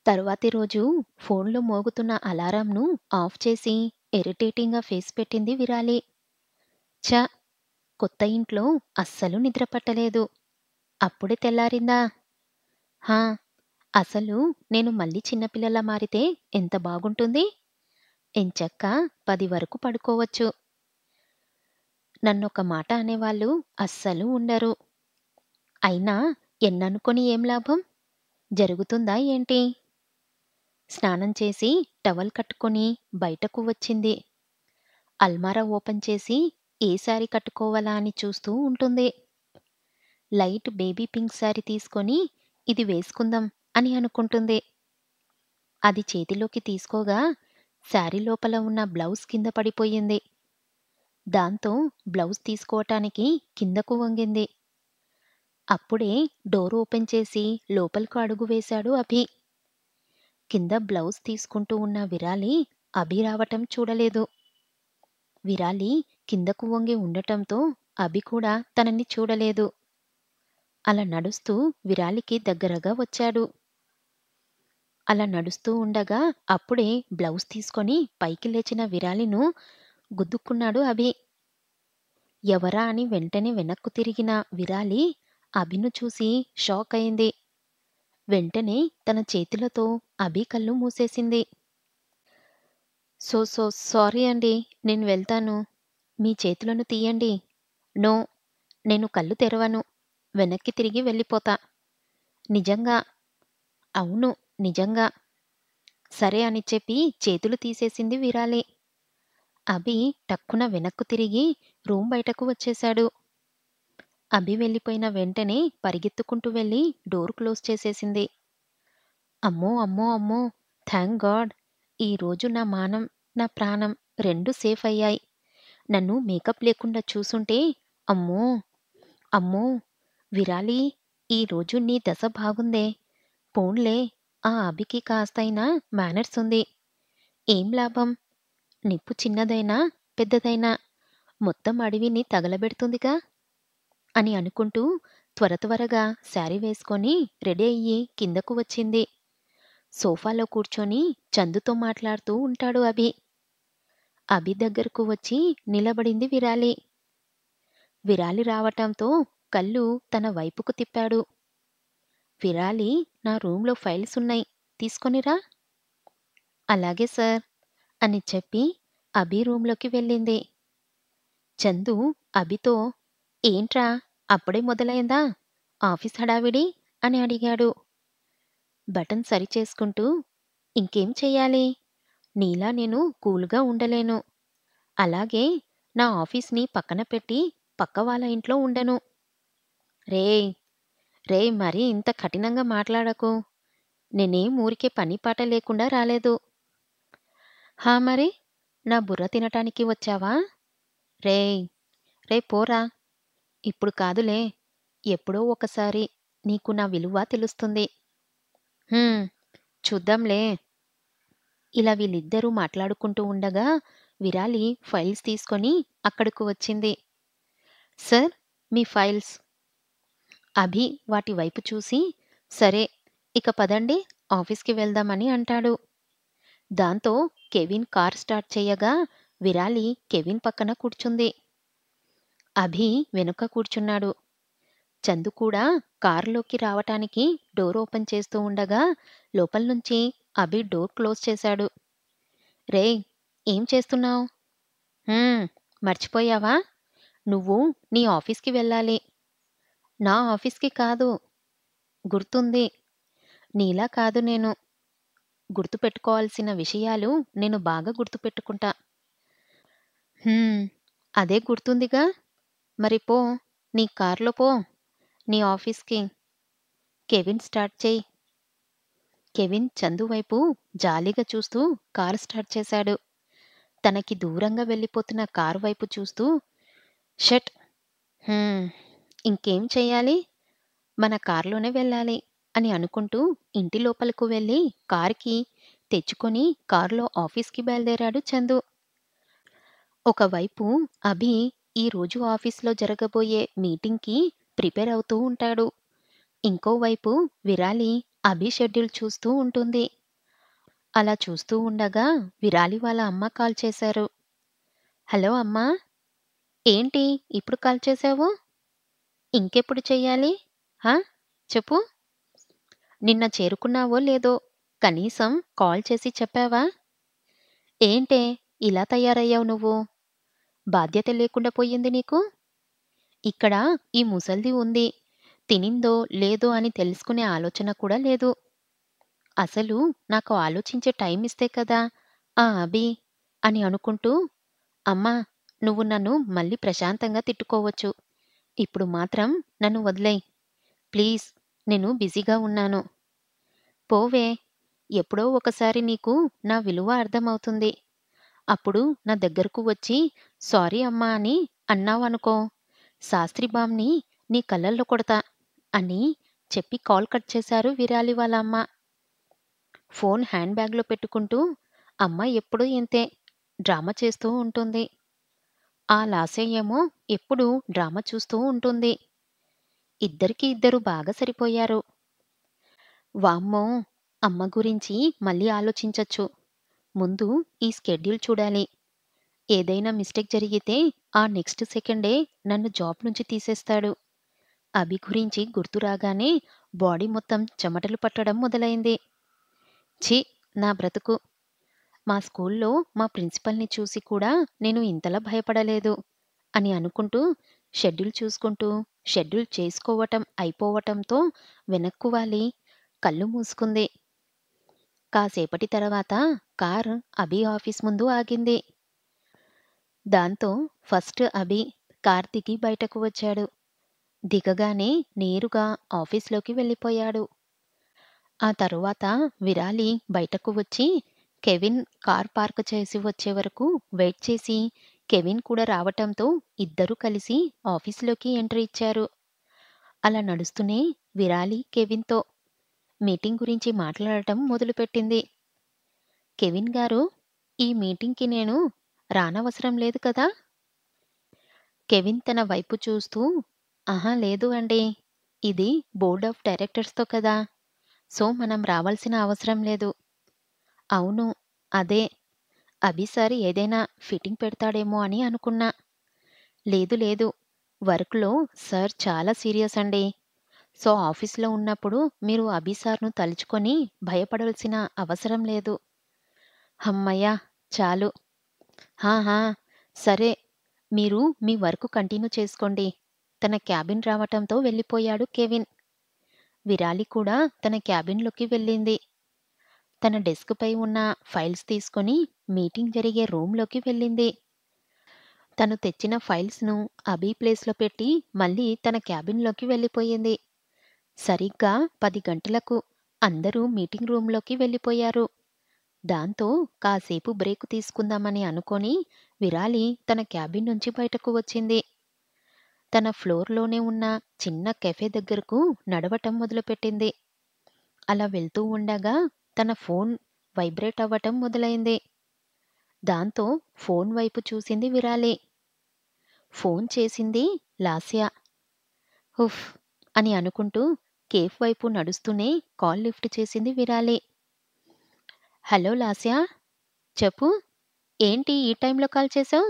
తర్వాతి రోజు ఫోన్లో మోగుతున్న అలారంను ఆఫ్ చేసి ఇరిటేటింగ్గా ఫేస్ పెట్టింది విరాలి. ఛ! కొత్త ఇంట్లో అస్సలు నిద్ర పట్టలేదు. అప్పుడే తెల్లారిందా? హా! అసలు నేను మళ్ళీ చిన్నపిల్లలా మారితే ఎంత బాగుంటుంది? ఎంచక్కా 10 వరకు పడుకోవచ్చు. నన్నొక మాట అనేవాళ్ళు అస్సలు ఉండరు. అయినా ఎన్ననుకొని ఏం లాభం? జరుగుతుందా ఏంటి? స్నానం చేసి టవల్ కట్టుకొని బయటకు వచ్చింది. అల్మారా ఓపెన్ చేసి ఏ శారీ కట్టుకోవాలా అని చూస్తూ ఉంటుంది. లైట్ బేబీ పింక్ శారీ తీసుకొని ఇది వేసుకుందాం అని అనుకుంటుంది. అది చేతిలోకి తీసుకోగా శారీ లోపల ఉన్న బ్లౌజ్ కింద పడిపోయింది. దాంతో బ్లౌజ్ తీసుకోవటానికి కిందకు వంగింది. అప్పుడే డోర్ ఓపెన్ చేసి లోపలకు అడుగు వేశాడు అభి. కింద బ్లౌజ్ తీసుకుంటూ ఉన్న విరాలి అభి రావటం చూడలేదు. విరాలి కిందకు వంగి ఉండటంతో అభి కూడా తనని చూడలేదు. అలా నడుస్తూ విరాలికి దగ్గరగా వచ్చాడు. అలా నడుస్తూ ఉండగా అప్పుడే బ్లౌజ్ తీసుకొని పైకి లేచిన విరాలిను గుద్దుకున్నాడు అభి. ఎవరా అని వెంటనే వెనక్కు తిరిగిన విరాలి అభిను చూసి షాక్ అయింది. వెంటనే తన చేతులతో అభి కళ్ళు మూసేసింది. సారీ అండి. నేను వెళ్తాను. మీ చేతులను తీయండి. నో, నేను కళ్ళు తెరవను. వెనక్కి తిరిగి వెళ్ళిపోతా. నిజంగా. అవును, నిజంగా. సరే అని చెప్పి చేతులు తీసేసింది విరాలి. అభి టక్కున వెనక్కు తిరిగి రూమ్ బయటకు వచ్చేశాడు. అభి వెళ్ళిపోయిన వెంటనే పరిగెత్తుకుంటూ వెళ్ళి డోర్ క్లోజ్ చేసేసింది. అమ్మో అమ్మో అమ్మో! Thank God! ఈరోజు నా మానం, నా ప్రాణం రెండూ సేఫ్ అయ్యాయి. నన్ను మేకప్ లేకుండా చూసుంటే అమ్మో! అమ్మో! విరాలి, ఈరోజు నీ దశ బాగుందే. పోన్లే, ఆ అభికి కాస్తైనా మేనర్స్ ఉంది. ఏం లాభం? నిప్పు చిన్నదైనా, పెద్దదైనా మొత్తం అడవిని తగలబెడుతుందిగా అని అనుకుంటూ త్వరగా శారీ వేసుకొని రెడీ అయ్యి కిందకు వచ్చింది. సోఫాలో కూర్చొని చందుతో మాట్లాడుతూ ఉంటాడు అభి. అభి దగ్గరకు వచ్చి నిలబడింది విరాలి. విరాలి రావటంతో కళ్ళు తన వైపుకు తిప్పాడు. విరాలి, నా రూంలో ఫైల్స్ ఉన్నాయి, తీసుకొనిరా. అలాగే సార్ అని చెప్పి అభి రూంలోకి వెళ్ళింది. చందు అభితో ఏంట్రా, అప్పుడే మొదలైందా ఆఫీస్ హడావిడి అని అడిగాడు. బటన్ సరిచేసుకుంటూ ఇంకేం చెయ్యాలి, నీలా నేను కూల్గా ఉండలేను. అలాగే నా ఆఫీస్ని పక్కన పెట్టి పక్క వాళ్ళ ఇంట్లో ఉండను. రేయ్ రేయ్, మరీ ఇంత కఠినంగా మాట్లాడకు. నేనేం ఊరికే పని పాట లేకుండా రాలేదు. హా మరి, నా బుర్ర తినటానికి వచ్చావా? రేయ్ రే పోరా. ఇప్పుడు కాదులే, ఎప్పుడో ఒకసారి నీకు నా విలువ తెలుస్తుంది. "హుం, చూద్దాంలే." ఇలా వీళ్ళిద్దరూ మాట్లాడుకుంటూ ఉండగా విరాలి ఫైల్స్ తీసుకొని అక్కడకు వచ్చింది. సార్, మీ ఫైల్స్. అభి వాటి వైపు చూసి సరే, ఇక పదండి, ఆఫీస్కి వెళ్దామని అంటాడు. దాంతో కెవిన్ కార్ స్టార్ట్ చేయగా విరాలి కెవిన్ పక్కన కూర్చుంది. అభి వెనుక కూర్చున్నాడు. చందు కూడా కారులోకి రావటానికి డోర్ ఓపెన్ చేస్తూ ఉండగా లోపల్నుంచి అభి డోర్ క్లోజ్ చేశాడు. రేయ్, ఏం చేస్తున్నావ్? "హ్మ్, మర్చిపోయావా? నువ్వు నీ ఆఫీస్కి వెళ్ళాలి." నా ఆఫీస్కి కాదు. గుర్తుంది. నీలా కాదు నేను. గుర్తుపెట్టుకోవాల్సిన విషయాలు నేను బాగా గుర్తుపెట్టుకుంటా. "హ్మ్, అదే గుర్తుందిగా. మరి పో, నీ కార్లో పో, నీ ఆఫీస్కి. కెవిన్ స్టార్ట్ చెయ్." కెవిన్ చందు వైపు జాలిగా చూస్తూ కారు స్టార్ట్ చేశాడు. తనకి దూరంగా వెళ్ళిపోతున్న కారు వైపు చూస్తూ షట్. హ్మ్, ఇంకేం చెయ్యాలి, మన కారులోనే వెళ్ళాలి అని అనుకుంటూ ఇంటి లోపలకు వెళ్ళి కారుకి తెచ్చుకొని కారులో ఆఫీస్కి బయలుదేరాడు చందు. ఒకవైపు అభి ఈరోజు ఆఫీస్లో జరగబోయే మీటింగ్కి ప్రిపేర్ అవుతూ ఉంటాడు. ఇంకోవైపు విరాలి అభి షెడ్యూల్ చూస్తూ ఉంటుంది. అలా చూస్తూ ఉండగా విరాలి వాళ్ళ అమ్మ కాల్ చేశారు. హలో అమ్మా! ఏంటి ఇప్పుడు కాల్ చేశావు? ఇంకెప్పుడు చెయ్యాలి? హా! చెప్పు. నిన్న చేరుకున్నావో లేదో కనీసం కాల్ చేసి చెప్పావా? ఏంటే ఇలా తయారయ్యావు నువ్వు? బాధ్యత లేకుండా పోయింది నీకు? ఇక్కడ ఈ ముసల్ది ఉంది. తినిందో లేదో అని తెలుసుకునే ఆలోచన కూడా లేదు. అసలు నాకు ఆలోచించే టైం ఇస్తే కదా ఆ అభి అని అనుకుంటూ, అమ్మా నువ్వు నన్ను మళ్ళీ ప్రశాంతంగా తిట్టుకోవచ్చు. ఇప్పుడు మాత్రం నన్ను వదిలేయ్. ప్లీజ్ నేను బిజీగా ఉన్నాను. పోవే. ఎప్పుడో ఒకసారి నీకు నా విలువ అర్థమవుతుంది. అప్పుడు నా దగ్గరకు వచ్చి సారీ అమ్మా అని అన్నావనుకో, శాస్త్రి బామ్ని నీ కళ్ళల్లో కొడతా అని చెప్పి కాల్ కట్ చేశారు విరాలి వాళ్ళ అమ్మ. ఫోన్ హ్యాండ్ బ్యాగ్‌లో పెట్టుకుంటూ, అమ్మ ఎప్పుడూ ఇంతే డ్రామా చేస్తూ ఉంటుంది. ఆ లాస్య ఏమో ఎప్పుడూ డ్రామా చూస్తూ ఉంటుంది. ఇద్దరికి ఇద్దరు బాగా సరిపోయారు. వామ్మో! అమ్మ గురించి మళ్ళీ ఆలోచించొచ్చు. ముందు ఈ స్కెడ్యూల్ చూడాలి. ఏదైనా మిస్టేక్ జరిగితే ఆ నెక్స్ట్ సెకండే నన్ను జాబ్ నుంచి తీసేస్తాడు. అభి గురించి గుర్తు రాగానే బాడీ మొత్తం చెమటలు పట్టడం మొదలైంది. ఛీ! నా బ్రతుకు. మా స్కూల్లో మా ప్రిన్సిపల్‌ని చూసి కూడా నేను ఇంతలా భయపడలేదు అని అనుకుంటూ షెడ్యూల్ చూసుకుంటూ, షెడ్యూల్ చేసుకోవటం అయిపోవటంతో వెనక్కు వాలి కళ్ళు మూసుకుంది. కాసేపటి తర్వాత కారు అభి ఆఫీస్ ముందు ఆగింది. దాంతో ఫస్ట్ అభి కార్ దిగి బయటకు వచ్చాడు. దిగగానే నేరుగా ఆఫీస్‌లోకి వెళ్ళిపోయాడు. ఆ తరువాత విరాలి బయటకు వచ్చి కెవిన్ కార్ పార్క్ చేసి వచ్చే వరకు వెయిట్ చేసి, కెవిన్ కూడా రావటంతో ఇద్దరూ కలిసి ఆఫీస్‌లోకి ఎంట్రీ ఇచ్చారు. అలా నడుస్తూనే విరాలి కెవిన్‌తో మీటింగ్ గురించి మాట్లాడటం మొదలుపెట్టింది. కెవిన్ గారు, ఈ మీటింగ్‌కి నేను రానవసరం లేదు కదా? కెవిన్ తన వైపు చూస్తూ, ఆహా లేదు అండి. ఇది బోర్డ్ ఆఫ్ డైరెక్టర్స్‌తో కదా! సో, మనం రావాల్సిన అవసరం లేదు. అవును. అదే. అభి సార్ ఏదైనా ఫిట్టింగ్ పెడతాడేమో అని అనుకున్నా. లేదు లేదు. వర్క్‌లో సార్ చాలా సీరియస్ అండి. సో, ఆఫీస్‌లో ఉన్నప్పుడు మీరు అభి సార్‌ను తలుచుకొని భయపడాల్సిన అవసరం లేదు. హమ్మయ్య! చాలు. హా! హా! సరే. మీరు మీ వర్క్ కంటిన్యూ చేసుకోండి. తన క్యాబిన్ రావటంతో వెళ్ళిపోయాడు కెవిన్. విరాలి కూడా తన క్యాబిన్‌లోకి వెళ్ళింది. తన డెస్క్‌పై ఉన్న ఫైల్స్ తీసుకొని మీటింగ్ జరిగే రూమ్‌లోకి వెళ్ళింది. తను తెచ్చిన ఫైల్స్‌ను అభి ప్లేస్‌లో పెట్టి మళ్ళీ తన క్యాబిన్‌లోకి వెళ్ళిపోయింది. సరిగ్గా 10 గంటలకు అందరూ మీటింగ్ రూమ్‌లోకి వెళ్ళిపోయారు. దాంతో కాసేపు బ్రేక్ తీసుకుందామని అనుకొని విరాలి తన క్యాబిన్ నుంచి బయటకు వచ్చింది. తన ఫ్లోర్‌లోనే ఉన్న చిన్న కెఫే దగ్గరకు నడవటం మొదలుపెట్టింది. అలా వెళ్తూ ఉండగా తన ఫోన్ వైబ్రేట్ అవ్వటం మొదలైంది. దాంతో ఫోన్ వైపు చూసింది విరాలి. ఫోన్ చేసింది లాస్య. ఉఫ్! అని అనుకుంటూ కేఫ్ వైపు నడుస్తూనే కాల్ లిఫ్ట్ చేసింది విరాలి. హలో లాస్య! చెప్పు. ఏంటి ఈ టైంలో కాల్ చేశావు?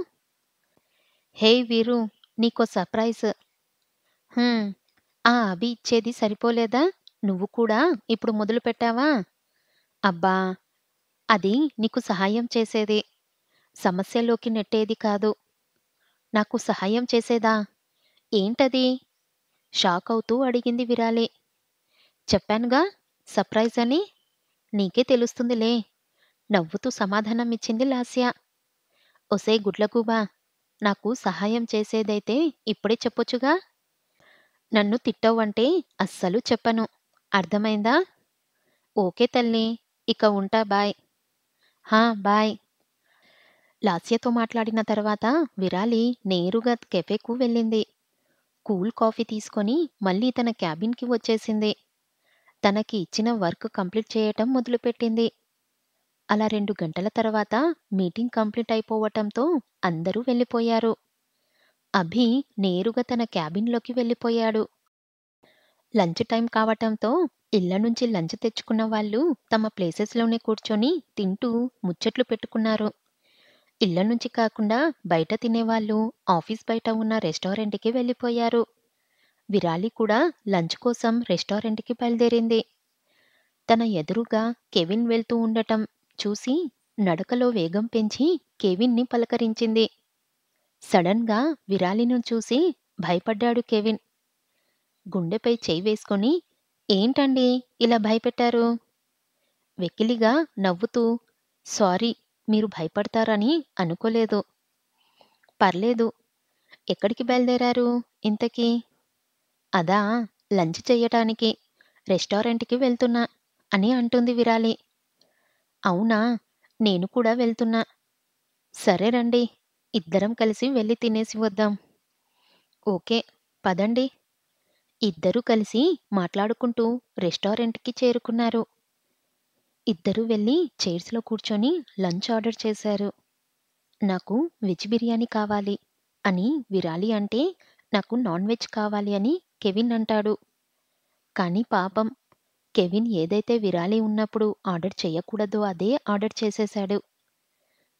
హేయ్ వీరు! నీకో సర్ప్రైజ్. హ్మ్. ఆ అభి ఇచ్చేది సరిపోలేదా? నువ్వు కూడా ఇప్పుడు మొదలుపెట్టావా? అబ్బా! అది నీకు సహాయం చేసేది. సమస్యలోకి నెట్టేది కాదు. నాకు సహాయం చేసేదా? ఏంటది? షాకవుతూ అడిగింది విరాలి. చెప్పానుగా సర్ప్రైజ్ అని. నీకే తెలుస్తుందిలే. నవ్వుతూ సమాధానమిచ్చింది లాస్య. ఒసేయ్ గుడ్లగూబా! నాకు సహాయం చేసేదైతే ఇప్పుడే చెప్పొచ్చుగా? నన్ను తిట్టావంటే అస్సలు చెప్పను. అర్థమైందా? ఓకే తల్లీ. ఇక ఉంటా బాయ్. హా! బాయ్. లాస్యతో మాట్లాడిన తర్వాత విరాలి నేరుగా కెఫేకు వెళ్ళింది. కూల్ కాఫీ తీసుకొని మళ్ళీ తన క్యాబిన్‌కి వచ్చేసింది. తనకి ఇచ్చిన వర్క్ కంప్లీట్ చేయటం మొదలుపెట్టింది. అలా 2 గంటల తర్వాత మీటింగ్ కంప్లీట్ అయిపోవటంతో అందరూ వెళ్ళిపోయారు. అభి నేరుగా తన క్యాబిన్‌లోకి వెళ్ళిపోయాడు. లంచ్ టైం కావటంతో ఇళ్ళ నుంచి లంచ్ తెచ్చుకున్న వాళ్ళు తమ ప్లేసెస్‌లోనే కూర్చొని తింటూ ముచ్చట్లు పెట్టుకున్నారు. ఇళ్ళ నుంచి కాకుండా బయట తినేవాళ్ళు ఆఫీస్ బయట ఉన్న రెస్టారెంట్‌కి వెళ్ళిపోయారు. విరాలి కూడా లంచ్ కోసం రెస్టారెంట్‌కి బయలుదేరింది. తన ఎదురుగా కెవిన్ వెళ్తూ ఉండటం చూసి నడకలో వేగం పెంచి కెవిన్‌ని పలకరించింది. సడన్‌గా విరాలిని చూసి భయపడ్డాడు కెవిన్. గుండెపై చెయ్యి వేసుకొని, ఏంటండీ ఇలా భయపెట్టారు? వెకిలిగా నవ్వుతూ, సారీ, మీరు భయపడతారని అనుకోలేదు. పర్లేదు. ఎక్కడికి బయలుదేరారు ఇంతకీ? అదా, లంచ్ చెయ్యటానికి రెస్టారెంట్‌కి వెళ్తున్నా అని అంటుంది విరాలి. అవునా, నేను కూడా వెళ్తున్నా. సరే రండి, ఇద్దరం కలిసి వెళ్లి తినేసి వద్దాం. ఓకే, పదండి. ఇద్దరూ కలిసి మాట్లాడుకుంటూ రెస్టారెంట్‌కి చేరుకున్నారు. ఇద్దరూ వెళ్లి చైర్స్‌లో కూర్చొని లంచ్ ఆర్డర్ చేశారు. నాకు వెజ్ బిర్యానీ కావాలి అని విరాలి అంటే, నాకు నాన్ వెజ్ కావాలి అని కెవిన్ అంటాడు. కానీ పాపం కెవిన్ ఏదైతే విరాలి ఉన్నప్పుడు ఆర్డర్ చేయకూడదో అదే ఆర్డర్ చేసేశాడు.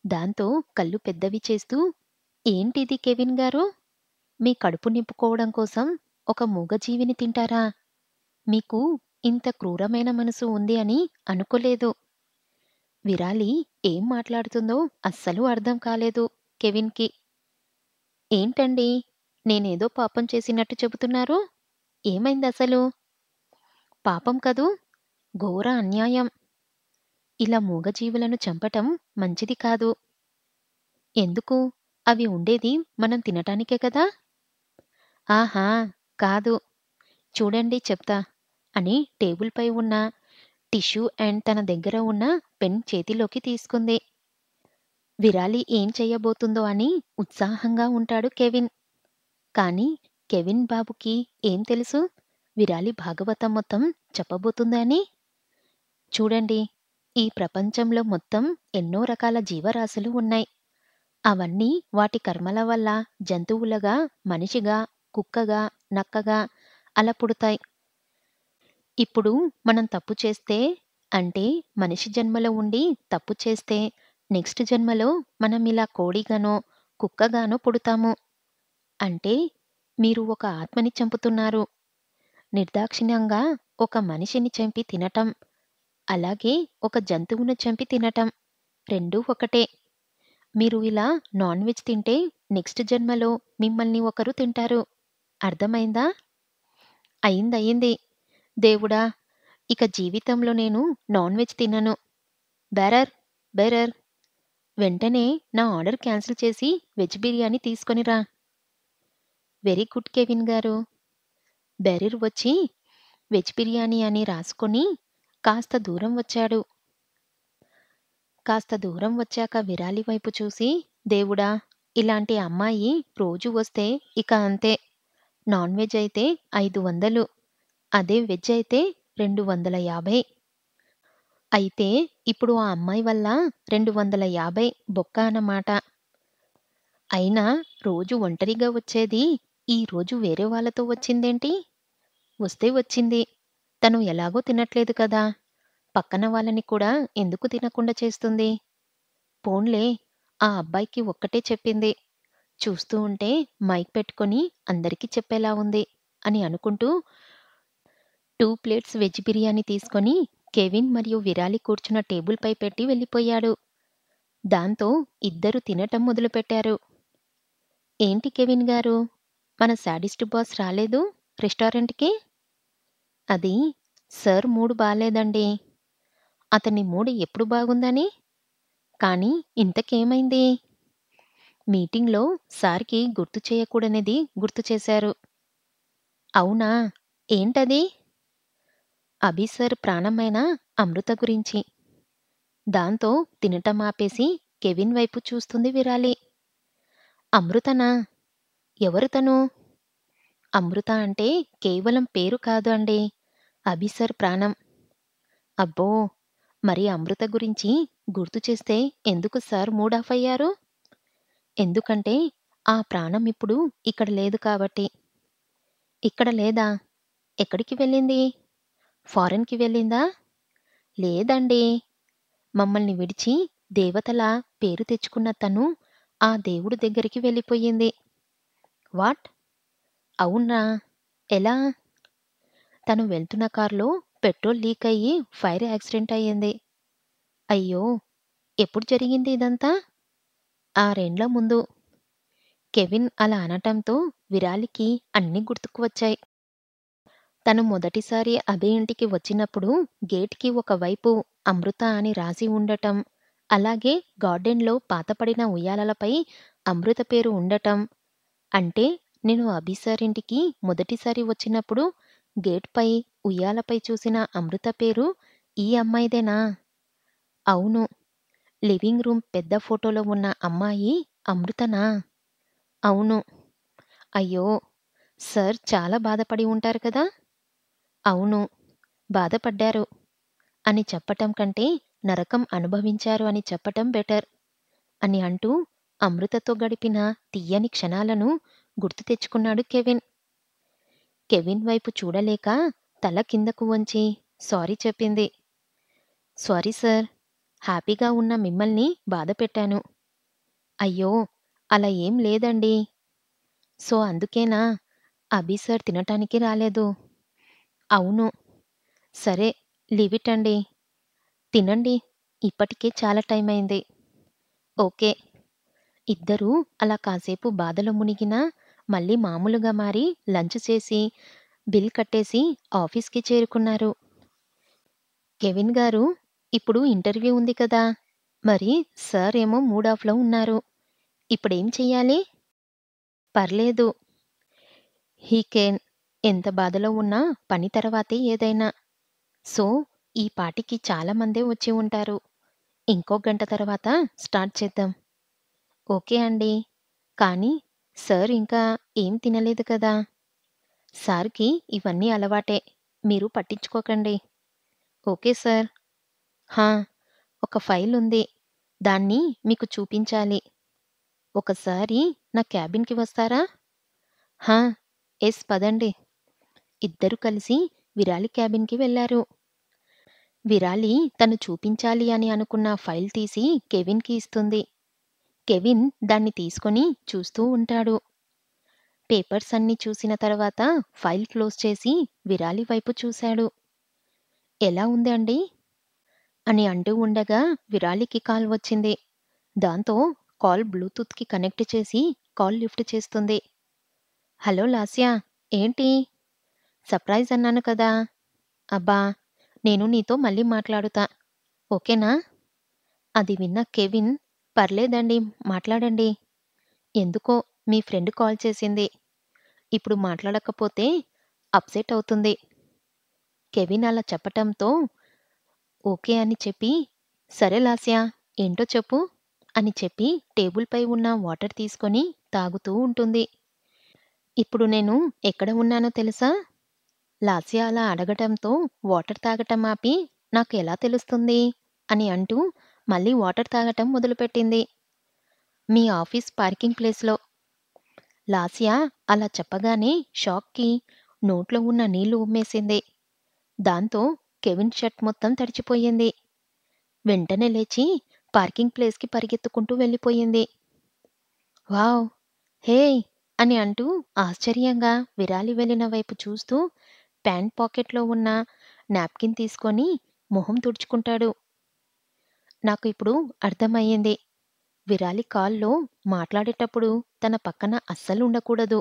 దాంతో కళ్ళు పెద్దవి చేస్తూ, ఏంటిది కెవిన్ గారు? మీ కడుపు నింపుకోవడం కోసం ఒక మూగజీవిని తింటారా? మీకు ఇంత క్రూరమైన మనసు ఉంది అని అనుకోలేదు. విరాలి ఏం మాట్లాడుతుందో అస్సలు అర్థం కాలేదు కెవిన్‌కి. ఏంటండీ, నేనేదో పాపం చేసినట్టు చెబుతున్నారు? ఏమైందసలు? పాపం కదూ! ఘోర అన్యాయం. ఇలా మూగజీవులను చంపటం మంచిది కాదు. ఎందుకు? అవి ఉండేది మనం తినటానికే కదా! ఆహా! కాదు. చూడండి చెప్తా అని టేబుల్‌పై ఉన్న టిష్యూ అండ్ తన దగ్గర ఉన్న పెన్ చేతిలోకి తీసుకుంది. విరాలి ఏం చెయ్యబోతుందో అని ఉత్సాహంగా ఉంటాడు కెవిన్. కానీ కెవిన్ బాబుకి ఏం తెలుసు? విరాలి భాగవతం మొత్తం చెప్పబోతుందని? చూడండి, ఈ ప్రపంచంలో మొత్తం ఎన్నో రకాల జీవరాశులు ఉన్నాయి. అవన్నీ వాటి కర్మల వల్ల జంతువులుగా, మనిషిగా, కుక్కగా, నక్కగా అలా పుడతాయి. ఇప్పుడు మనం తప్పు చేస్తే, అంటే మనిషి జన్మలో ఉండి తప్పు చేస్తే నెక్స్ట్ జన్మలో మనం ఇలా కోడిగానో, కుక్కగానో పుడతాము. అంటే మీరు ఒక ఆత్మని చంపుతున్నారు. నిర్దాక్షిణ్యంగా ఒక మనిషిని చంపి తినటం, అలాగే ఒక జంతువును చంపి తినటం రెండూ ఒకటే. మీరు ఇలా నాన్ వెజ్ తింటే నెక్స్ట్ జన్మలో మిమ్మల్ని ఒకరు తింటారు. అర్థమైందా? అయిందయింది. దేవుడా! ఇక జీవితంలో నేను నాన్ వెజ్ తినను. బేరర్, బేరర్, వెంటనే నా ఆర్డర్ క్యాన్సిల్ చేసి వెజ్ బిర్యానీ తీసుకొని రా. వెరీ గుడ్ కెవిన్ గారు. బెరీర్ వచ్చి వెజ్ బిర్యానీ అని రాసుకొని కాస్త దూరం వచ్చాడు. కాస్త దూరం వచ్చాక విరాలి వైపు చూసి, దేవుడా! ఇలాంటి అమ్మాయి రోజూ వస్తే ఇక అంతే. నాన్ వెజ్ అయితే 500, అదే వెజ్ అయితే 250. అయితే ఇప్పుడు ఆ అమ్మాయి వల్ల 250 బొక్క అన్నమాట. అయినా రోజు ఒంటరిగా వచ్చేది, ఈ రోజు వేరే వాళ్ళతో వచ్చిందేంటి? వస్తే వచ్చింది. తను ఎలాగో తినట్లేదు కదా! పక్కన వాళ్ళని కూడా ఎందుకు తినకుండా చేస్తుంది? పోన్లే, ఆ అబ్బాయికి ఒక్కటే చెప్పింది. చూస్తూ ఉంటే మైక్ పెట్టుకొని అందరికీ చెప్పేలా ఉంది అని అనుకుంటూ 2 ప్లేట్స్ వెజ్ బిర్యానీ తీసుకొని కెవిన్ మరియు విరాలి కూర్చున్న టేబుల్‌పై పెట్టి వెళ్ళిపోయాడు. దాంతో ఇద్దరూ తినటం మొదలుపెట్టారు. ఏంటి కెవిన్ గారు, మన శాడిస్ట్ బాస్ రాలేదు రెస్టారెంట్‌కి? అది సార్ మూడ్ బాలేదండి. అతని మూడ్ ఎప్పుడు బాగుందని? కానీ ఇంతకేమైంది? మీటింగ్‌లో సార్‌కి గుర్తు చేయకూడనిది గుర్తు చేశారు. అవునా? ఏంటది? అభి సార్ ప్రాణమైన అమృత గురించి. దాంతో తినటం ఆపేసి కెవిన్ వైపు చూస్తుంది విరాలి. అమృతనా? ఎవరు తను? అమృత అంటే కేవలం పేరు కాదు అండి. అభి సార్ ప్రాణం. అబ్బో! మరి అమృత గురించి గుర్తు చేస్తే ఎందుకు సార్ మూడ్ ఆఫ్ అయ్యారు? ఎందుకంటే ఆ ప్రాణం ఇప్పుడు ఇక్కడ లేదు కాబట్టి. ఇక్కడ లేదా? ఎక్కడికి వెళ్ళింది? ఫారెన్‌కి వెళ్ళిందా? లేదండి. మమ్మల్ని విడిచి దేవతలా పేరు తెచ్చుకున్న తను ఆ దేవుడు దగ్గరికి వెళ్ళిపోయింది. వాట్? అవునా? ఎలా? తను వెళ్తున్న కార్‌లో పెట్రోల్ లీక్ అయ్యి ఫైర్ యాక్సిడెంట్ అయ్యింది. అయ్యో! ఎప్పుడు జరిగింది ఇదంతా? 6 ఏండ్ల ముందు. కెవిన్ అలా అనటంతో విరాలికి అన్నీ గుర్తుకు వచ్చాయి. తను మొదటిసారి అదే ఇంటికి వచ్చినప్పుడు గేట్‌కి ఒకవైపు అమృత అని రాసి ఉండటం, అలాగే గార్డెన్‌లో పాతపడిన ఉయ్యాలలపై అమృత పేరు ఉండటం. అంటే నేను అభి సార్ ఇంటికి మొదటిసారి వచ్చినప్పుడు గేట్‌పై, ఉయ్యాలపై చూసిన అమృత పేరు ఈ అమ్మాయిదేనా? అవును. లివింగ్ రూమ్ పెద్ద ఫోటోలో ఉన్న అమ్మాయి అమృతనా? అవును. అయ్యో! సార్ చాలా బాధపడి ఉంటారు కదా! అవును. బాధపడ్డారు అని చెప్పటం కంటే నరకం అనుభవించారు అని చెప్పటం బెటర్ అని అంటూ అమృతతో గడిపిన తియ్యని క్షణాలను గుర్తు తెచ్చుకున్నాడు కెవిన్. కెవిన్ వైపు చూడలేక తల కిందకు వంచి సారీ చెప్పింది. Sorry sir. హ్యాపీగా ఉన్న మిమ్మల్ని బాధ పెట్టాను. అయ్యో! అలా ఏం లేదండి. సో అందుకేనా అభి సార్ తినటానికి రాలేదు? అవును. సరే లీవ్ ఇట్ అండి. తినండి. ఇప్పటికే చాలా టైమయింది. ఓకే. ఇద్దరూ అలా కాసేపు బాధలో మునిగినా మళ్ళీ మామూలుగా మారి లంచ్ చేసి, బిల్ కట్టేసి ఆఫీస్‌కి చేరుకున్నారు. కెవిన్ గారు, ఇప్పుడు ఇంటర్వ్యూ ఉంది కదా! మరి సార్ ఏమో మూడ్ ఆఫ్‌లో ఉన్నారు. ఇప్పుడేం చెయ్యాలి? పర్లేదు. He can. ఎంత బాధలో ఉన్నా పని తర్వాతే ఏదైనా. సో, ఈ పాటికి చాలా మందే వచ్చి ఉంటారు. ఇంకో గంట తర్వాత స్టార్ట్ చేద్దాం. ఓకే అండి. కానీ సార్ ఇంకా ఏం తినలేదు కదా! సార్‌కి ఇవన్నీ అలవాటే. మీరు పట్టించుకోకండి. Okay sir. హా! ఒక ఫైల్ ఉంది. దాన్ని మీకు చూపించాలి. ఒకసారి నా క్యాబిన్‌కి వస్తారా? హా! యెస్ పదండి. ఇద్దరూ కలిసి విరాలి క్యాబిన్‌కి వెళ్లారు. విరాలి తను చూపించాలి అని అనుకున్న ఫైల్ తీసి కెవిన్‌కి ఇస్తుంది. కెవిన్ దాన్ని తీసుకొని చూస్తూ ఉంటాడు. పేపర్స్ అన్నీ చూసిన తర్వాత ఫైల్ క్లోజ్ చేసి విరాలి వైపు చూశాడు. ఎలా ఉంది అండి? అని అంటూ ఉండగా విరాలికి కాల్ వచ్చింది. దాంతో కాల్ బ్లూటూత్‌కి కనెక్ట్ చేసి కాల్ లిఫ్ట్ చేస్తుంది. హలో లాస్య. ఏంటి? సర్ప్రైజ్ అన్నాను కదా! అబ్బా! నేను నీతో మళ్ళీ మాట్లాడుతా. ఓకేనా? అది విన్న కెవిన్ పర్లేదండి మాట్లాడండి. ఎందుకో మీ ఫ్రెండ్ కాల్ చేసింది. ఇప్పుడు మాట్లాడకపోతే అప్సెట్ అవుతుంది. కెవిన్ అలా చెప్పటంతో ఓకే అని చెప్పి, సరే లాస్య ఏంటో చెప్పు అని చెప్పి టేబుల్‌పై ఉన్న వాటర్ తీసుకొని తాగుతూ ఉంటుంది. ఇప్పుడు నేను ఎక్కడ ఉన్నానో తెలుసా? లాస్య అలా అడగటంతో వాటర్ తాగటం ఆపి నాకు ఎలా తెలుస్తుంది? అని అంటూ మళ్ళీ వాటర్ తాగటం మొదలుపెట్టింది. మీ ఆఫీస్ పార్కింగ్ ప్లేస్‌లో. లాస్య అలా చెప్పగానే షాక్‌కి నోట్లో ఉన్న నీళ్లు ఉమ్మేసింది. దాంతో కెవిన్ షర్ట్ మొత్తం తడిచిపోయింది. వెంటనే లేచి పార్కింగ్ ప్లేస్‌కి పరిగెత్తుకుంటూ వెళ్ళిపోయింది. వావ్! హేయ్! అని అంటూ ఆశ్చర్యంగా విరాలి వెళ్ళిన వైపు చూస్తూ ప్యాంట్ పాకెట్‌లో ఉన్న నాప్కిన్ తీసుకొని మొహం తుడుచుకుంటాడు. నాకు ఇప్పుడు అర్థమయ్యింది. విరాలి కాల్‌లో మాట్లాడేటప్పుడు తన పక్కన అస్సలు ఉండకూడదు.